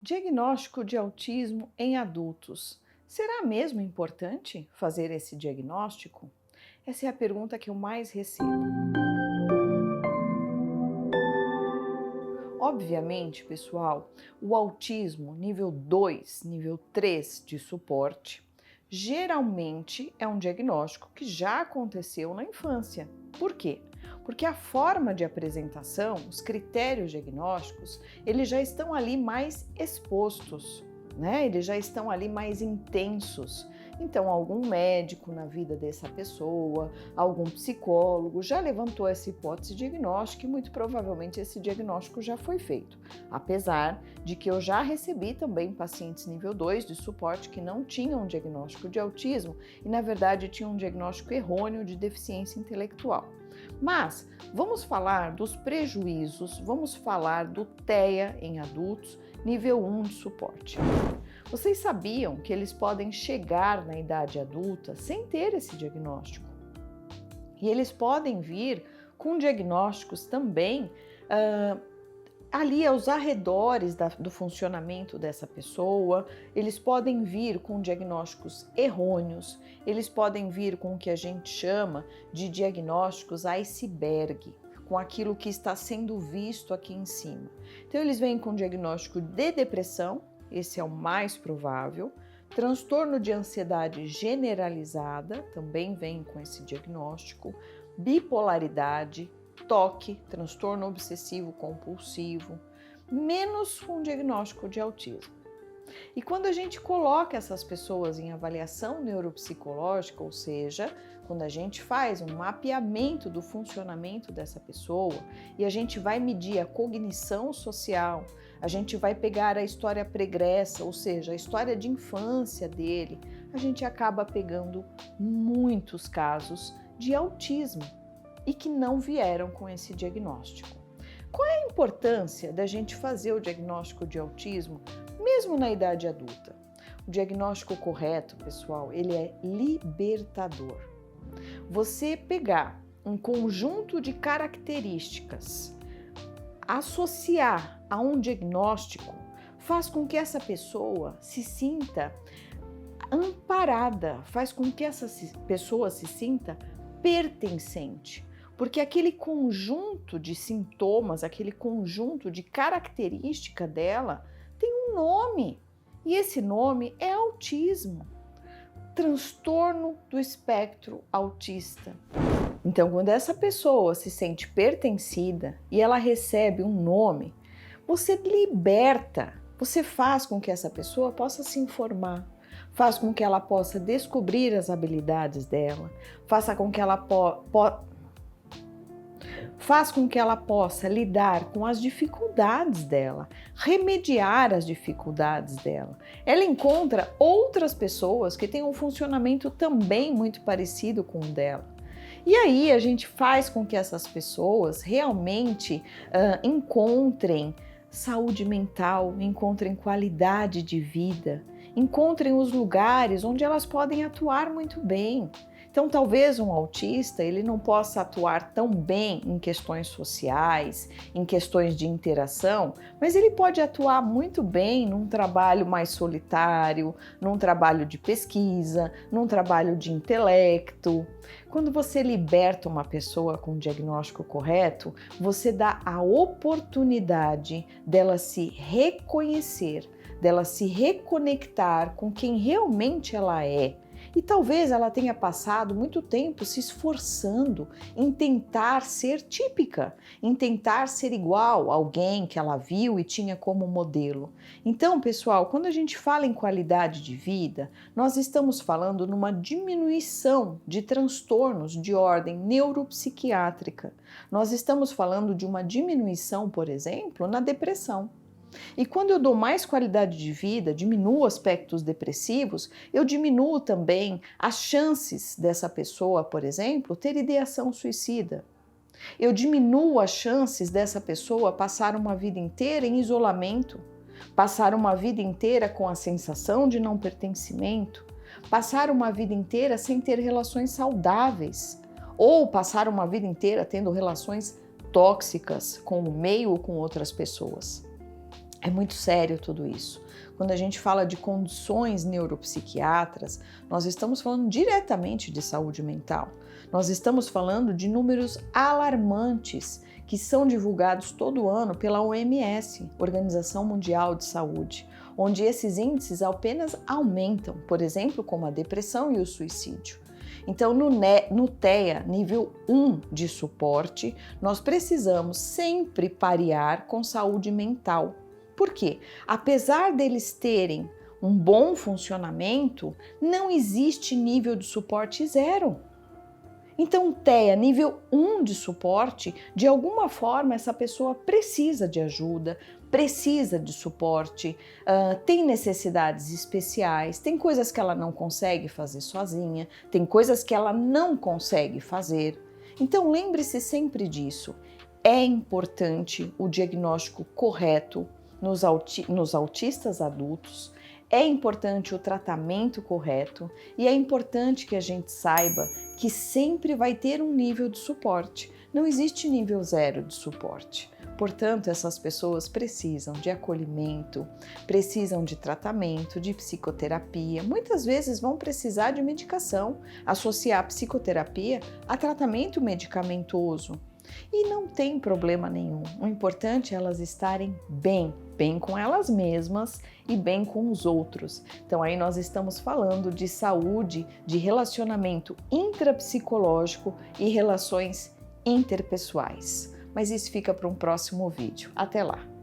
Diagnóstico de autismo em adultos. Será mesmo importante fazer esse diagnóstico? Essa é a pergunta que eu mais recebo. Obviamente, pessoal, o autismo nível 2, nível 3 de suporte, geralmente é um diagnóstico que já aconteceu na infância. Por quê? Porque a forma de apresentação, os critérios diagnósticos, eles já estão ali mais expostos, né? Eles já estão ali mais intensos. Então, algum médico na vida dessa pessoa, algum psicólogo já levantou essa hipótese diagnóstica e muito provavelmente esse diagnóstico já foi feito. Apesar de que eu já recebi também pacientes nível 2 de suporte que não tinham um diagnóstico de autismo e na verdade tinham um diagnóstico errôneo de deficiência intelectual. Mas vamos falar dos prejuízos, vamos falar do TEA em adultos nível 1 de suporte. Vocês sabiam que eles podem chegar na idade adulta sem ter esse diagnóstico? E eles podem vir com diagnósticos também ali aos arredores do funcionamento dessa pessoa, eles podem vir com diagnósticos errôneos, eles podem vir com o que a gente chama de diagnósticos iceberg, com aquilo que está sendo visto aqui em cima. Então eles vêm com diagnóstico de depressão, esse é o mais provável, transtorno de ansiedade generalizada, também vem com esse diagnóstico, bipolaridade, TOC, transtorno obsessivo compulsivo, menos um diagnóstico de autismo. E quando a gente coloca essas pessoas em avaliação neuropsicológica, ou seja, quando a gente faz um mapeamento do funcionamento dessa pessoa e a gente vai medir a cognição social, a gente vai pegar a história pregressa, ou seja, a história de infância dele, a gente acaba pegando muitos casos de autismo e que não vieram com esse diagnóstico. Qual é a importância da gente fazer o diagnóstico de autismo mesmo na idade adulta? O diagnóstico correto, pessoal, ele é libertador. Você pegar um conjunto de características, associar a um diagnóstico, faz com que essa pessoa se sinta amparada, faz com que essa pessoa se sinta pertencente. Porque aquele conjunto de sintomas, aquele conjunto de característica dela tem um nome. E esse nome é autismo. Transtorno do espectro autista. Então, quando essa pessoa se sente pertencida e ela recebe um nome, você liberta, você faz com que essa pessoa possa se informar, faz com que ela possa descobrir as habilidades dela, faça com que ela faz com que ela possa lidar com as dificuldades dela, remediar as dificuldades dela. Ela encontra outras pessoas que têm um funcionamento também muito parecido com o dela. E aí a gente faz com que essas pessoas realmente encontrem saúde mental, encontrem qualidade de vida, encontrem os lugares onde elas podem atuar muito bem. Então, talvez um autista ele não possa atuar tão bem em questões sociais, em questões de interação, mas ele pode atuar muito bem num trabalho mais solitário, num trabalho de pesquisa, num trabalho de intelecto. Quando você liberta uma pessoa com o diagnóstico correto, você dá a oportunidade dela se reconhecer, dela se reconectar com quem realmente ela é. E talvez ela tenha passado muito tempo se esforçando em tentar ser típica, em tentar ser igual a alguém que ela viu e tinha como modelo. Então, pessoal, quando a gente fala em qualidade de vida, nós estamos falando numa diminuição de transtornos de ordem neuropsiquiátrica. Nós estamos falando de uma diminuição, por exemplo, na depressão. E quando eu dou mais qualidade de vida, diminuo aspectos depressivos, eu diminuo também as chances dessa pessoa, por exemplo, ter ideação suicida. Eu diminuo as chances dessa pessoa passar uma vida inteira em isolamento, passar uma vida inteira com a sensação de não pertencimento, passar uma vida inteira sem ter relações saudáveis, ou passar uma vida inteira tendo relações tóxicas com o meio ou com outras pessoas. É muito sério tudo isso. Quando a gente fala de condições neuropsiquiatras, nós estamos falando diretamente de saúde mental. Nós estamos falando de números alarmantes que são divulgados todo ano pela OMS, Organização Mundial de Saúde, onde esses índices apenas aumentam, por exemplo, como a depressão e o suicídio. Então, no TEA, nível 1 de suporte, nós precisamos sempre parear com saúde mental. Por quê? Apesar deles terem um bom funcionamento, não existe nível de suporte 0. Então, TEA, nível 1 de suporte, de alguma forma essa pessoa precisa de ajuda, precisa de suporte, tem necessidades especiais, tem coisas que ela não consegue fazer sozinha, tem coisas que ela não consegue fazer. Então, lembre-se sempre disso. É importante o diagnóstico correto nos autistas adultos, é importante o tratamento correto e é importante que a gente saiba que sempre vai ter um nível de suporte. Não existe nível 0 de suporte. Portanto, essas pessoas precisam de acolhimento, precisam de tratamento, de psicoterapia. Muitas vezes vão precisar de medicação, associar a psicoterapia a tratamento medicamentoso. E não tem problema nenhum. O importante é elas estarem bem com elas mesmas e bem com os outros. Então aí nós estamos falando de saúde, de relacionamento intrapsicológico e relações interpessoais. Mas isso fica para um próximo vídeo. Até lá!